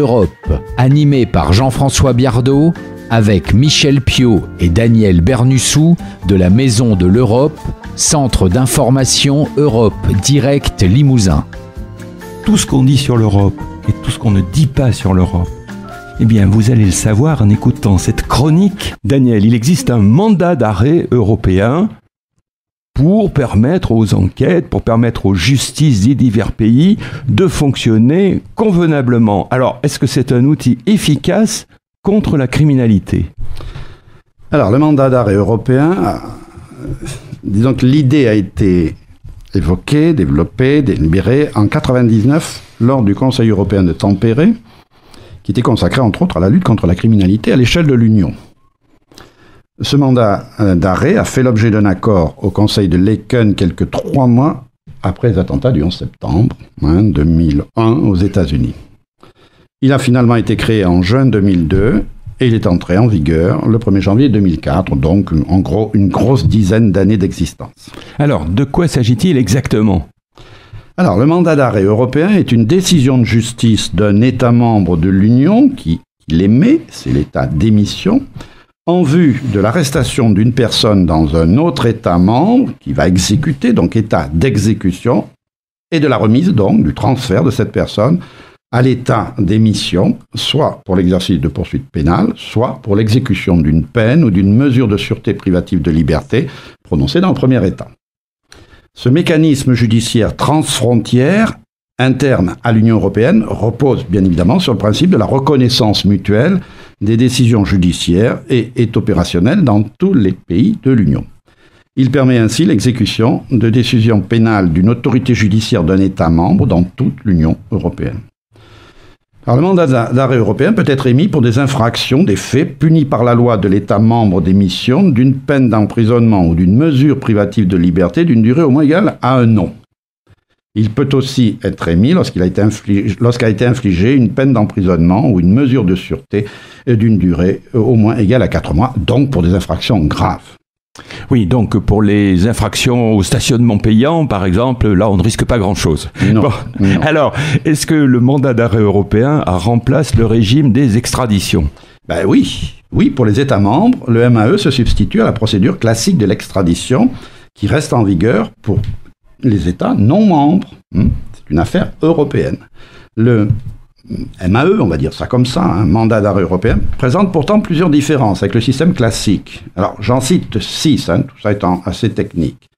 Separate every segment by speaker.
Speaker 1: Europe, animé par Jean-François Biardot, avec Michel Piot et Daniel Bernussou de la Maison de l'Europe, Centre d'information Europe Direct Limousin.
Speaker 2: Tout ce qu'on dit sur l'Europe et tout ce qu'on ne dit pas sur l'Europe, eh bien, vous allez le savoir en écoutant cette chronique. Daniel, il existe un mandat d'arrêt européen pour permettre aux enquêtes, pour permettre aux justices des divers pays de fonctionner convenablement. Alors, est-ce que c'est un outil efficace contre la criminalité ?
Speaker 3: Alors, le mandat d'arrêt européen, disons que l'idée a été évoquée, développée, délibérée en 1999 lors du Conseil européen de Tampere, qui était consacré entre autres à la lutte contre la criminalité à l'échelle de l'Union. Ce mandat d'arrêt a fait l'objet d'un accord au Conseil de Laeken quelques 3 mois après les attentats du 11 septembre 2001 aux États-Unis. Il a finalement été créé en juin 2002 et il est entré en vigueur le 1er janvier 2004, donc en gros une grosse dizaine d'années d'existence.
Speaker 2: Alors, de quoi s'agit-il exactement ?
Speaker 3: Alors, le mandat d'arrêt européen est une décision de justice d'un État membre de l'Union qui l'émet, c'est l'État d'émission, en vue de l'arrestation d'une personne dans un autre État membre qui va exécuter, donc État d'exécution, et de la remise, donc, du transfert de cette personne à l'État d'émission, soit pour l'exercice de poursuites pénales, soit pour l'exécution d'une peine ou d'une mesure de sûreté privative de liberté prononcée dans le premier État. Ce mécanisme judiciaire transfrontière, interne à l'Union européenne, repose bien évidemment sur le principe de la reconnaissance mutuelle des décisions judiciaires et est opérationnel dans tous les pays de l'Union. Il permet ainsi l'exécution de décisions pénales d'une autorité judiciaire d'un État membre dans toute l'Union européenne. Alors, le mandat d'arrêt européen peut être émis pour des infractions, des faits punis par la loi de l'État membre d'émission d'une peine d'emprisonnement ou d'une mesure privative de liberté d'une durée au moins égale à 1 an. Il peut aussi être émis lorsqu'a été infligée une peine d'emprisonnement ou une mesure de sûreté d'une durée au moins égale à 4 mois, donc pour des infractions graves.
Speaker 2: Oui, donc pour les infractions au stationnement payant, par exemple, là on ne risque pas grand-chose.
Speaker 3: Non,
Speaker 2: bon.
Speaker 3: Non.
Speaker 2: Alors, est-ce que le mandat d'arrêt européen remplace le régime des extraditions ?
Speaker 3: Ben oui, pour les États membres, le MAE se substitue à la procédure classique de l'extradition qui reste en vigueur pour les États non membres. C'est une affaire européenne. Le MAE, on va dire ça comme ça, mandat d'arrêt européen, présente pourtant plusieurs différences avec le système classique. Alors, j'en cite 6, tout ça étant assez technique.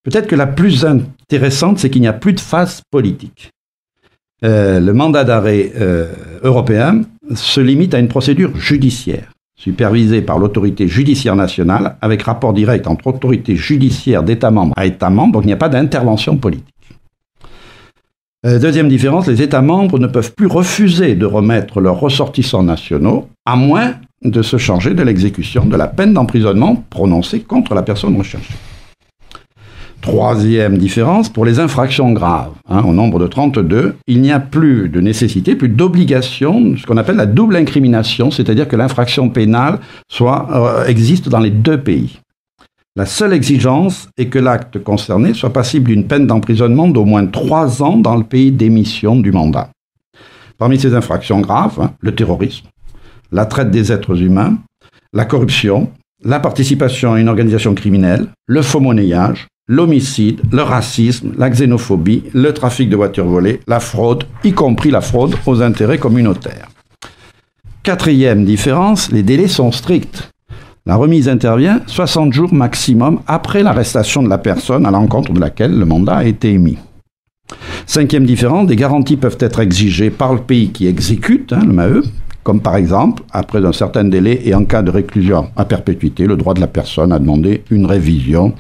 Speaker 3: Peut-être que la plus intéressante, c'est qu'il n'y a plus de phase politique. Le mandat d'arrêt européen se limite à une procédure judiciaire, supervisée par l'autorité judiciaire nationale, avec rapport direct entre autorité judiciaire d'État membre à État membre, donc il n'y a pas d'intervention politique. Deuxième différence, les États membres ne peuvent plus refuser de remettre leurs ressortissants nationaux, à moins de se charger de l'exécution de la peine d'emprisonnement prononcée contre la personne recherchée. Troisième différence, pour les infractions graves, au nombre de 32, il n'y a plus de nécessité, plus d'obligation, ce qu'on appelle la double incrimination, c'est-à-dire que l'infraction pénale existe dans les 2 pays. La seule exigence est que l'acte concerné soit passible d'une peine d'emprisonnement d'au moins 3 ans dans le pays d'émission du mandat. Parmi ces infractions graves, le terrorisme, la traite des êtres humains, la corruption, la participation à une organisation criminelle, le faux-monnayage, l'homicide, le racisme, la xénophobie, le trafic de voitures volées, la fraude, y compris la fraude aux intérêts communautaires. Quatrième différence, les délais sont stricts. La remise intervient 60 jours maximum après l'arrestation de la personne à l'encontre de laquelle le mandat a été émis. Cinquième différence, des garanties peuvent être exigées par le pays qui exécute le MAE, comme par exemple, après un certain délai et en cas de réclusion à perpétuité, le droit de la personne à demander une révision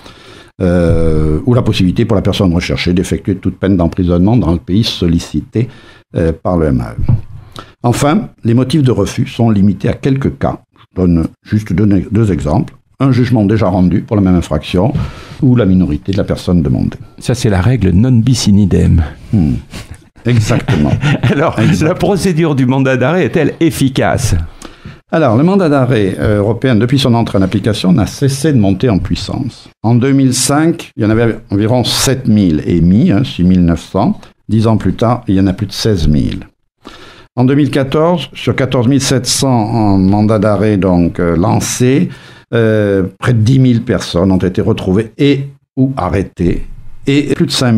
Speaker 3: ou la possibilité pour la personne recherchée d'effectuer toute peine d'emprisonnement dans le pays sollicité par le MAE. Enfin, les motifs de refus sont limités à quelques cas. Je donne juste 2 exemples. Un jugement déjà rendu pour la même infraction ou la minorité de la personne demandée.
Speaker 2: Ça, c'est la règle non bis in idem.
Speaker 3: Exactement.
Speaker 2: Alors, la procédure du mandat d'arrêt est-elle efficace ?
Speaker 3: Alors, le mandat d'arrêt européen, depuis son entrée en application, n'a cessé de monter en puissance. En 2005, il y en avait environ 7000 émis, 6900. 10 ans plus tard, il y en a plus de 16 000. En 2014, sur 14 700 mandats d'arrêt lancés, près de 10 000 personnes ont été retrouvées et ou arrêtées, et plus de 5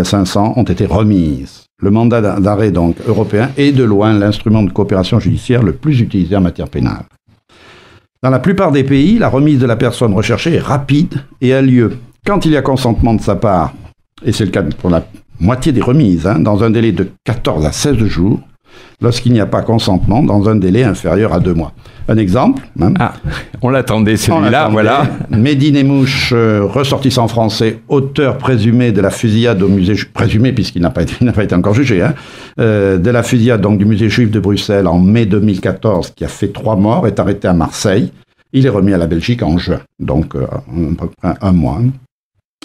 Speaker 3: 500 ont été remises. Le mandat d'arrêt européen est de loin l'instrument de coopération judiciaire le plus utilisé en matière pénale. Dans la plupart des pays, la remise de la personne recherchée est rapide et a lieu quand il y a consentement de sa part, et c'est le cas pour la moitié des remises, dans un délai de 14 à 16 jours, lorsqu'il n'y a pas consentement, dans un délai inférieur à 2 mois. Un exemple.
Speaker 2: On l'attendait celui-là, voilà.
Speaker 3: Mehdi Nemmouche, ressortissant français, auteur présumé de la fusillade au musée, présumé puisqu'il n'a pas été encore jugé, de la fusillade du musée juif de Bruxelles en mai 2014, qui a fait 3 morts, est arrêté à Marseille. Il est remis à la Belgique en juin, donc à peu près 1 mois.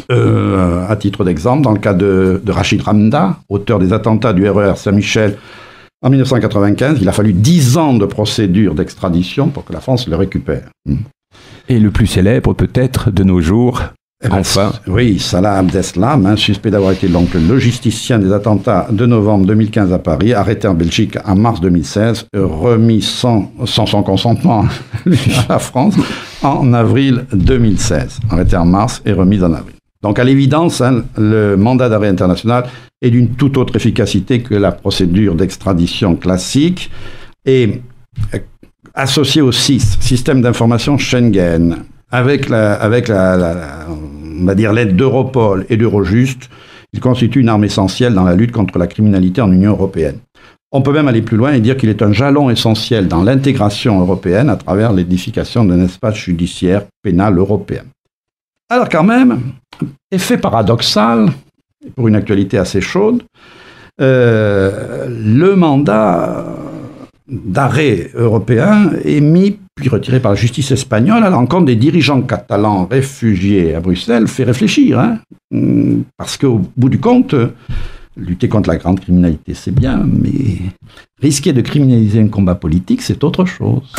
Speaker 3: À titre d'exemple, dans le cas de Rachid Ramda, auteur des attentats du RER Saint-Michel, en 1995, il a fallu 10 ans de procédure d'extradition pour que la France le récupère.
Speaker 2: Et le plus célèbre peut-être de nos jours, enfin.
Speaker 3: Oui, Salah Abdeslam, suspect d'avoir été donc le logisticien des attentats de novembre 2015 à Paris, arrêté en Belgique en mars 2016, remis sans son consentement à la France en avril 2016. Arrêté en mars et remis en avril. Donc à l'évidence, le mandat d'arrêt international est d'une toute autre efficacité que la procédure d'extradition classique et associé au SIS, système d'information Schengen, avec on va dire l'aide d'Europol et d'Eurojust, il constitue une arme essentielle dans la lutte contre la criminalité en Union européenne. On peut même aller plus loin et dire qu'il est un jalon essentiel dans l'intégration européenne à travers l'édification d'un espace judiciaire pénal européen. Alors quand même, effet paradoxal, pour une actualité assez chaude, le mandat d'arrêt européen est mis puis retiré par la justice espagnole à l'encontre des dirigeants catalans réfugiés à Bruxelles fait réfléchir. Parce qu'au bout du compte, lutter contre la grande criminalité, c'est bien, mais risquer de criminaliser un combat politique, c'est autre chose.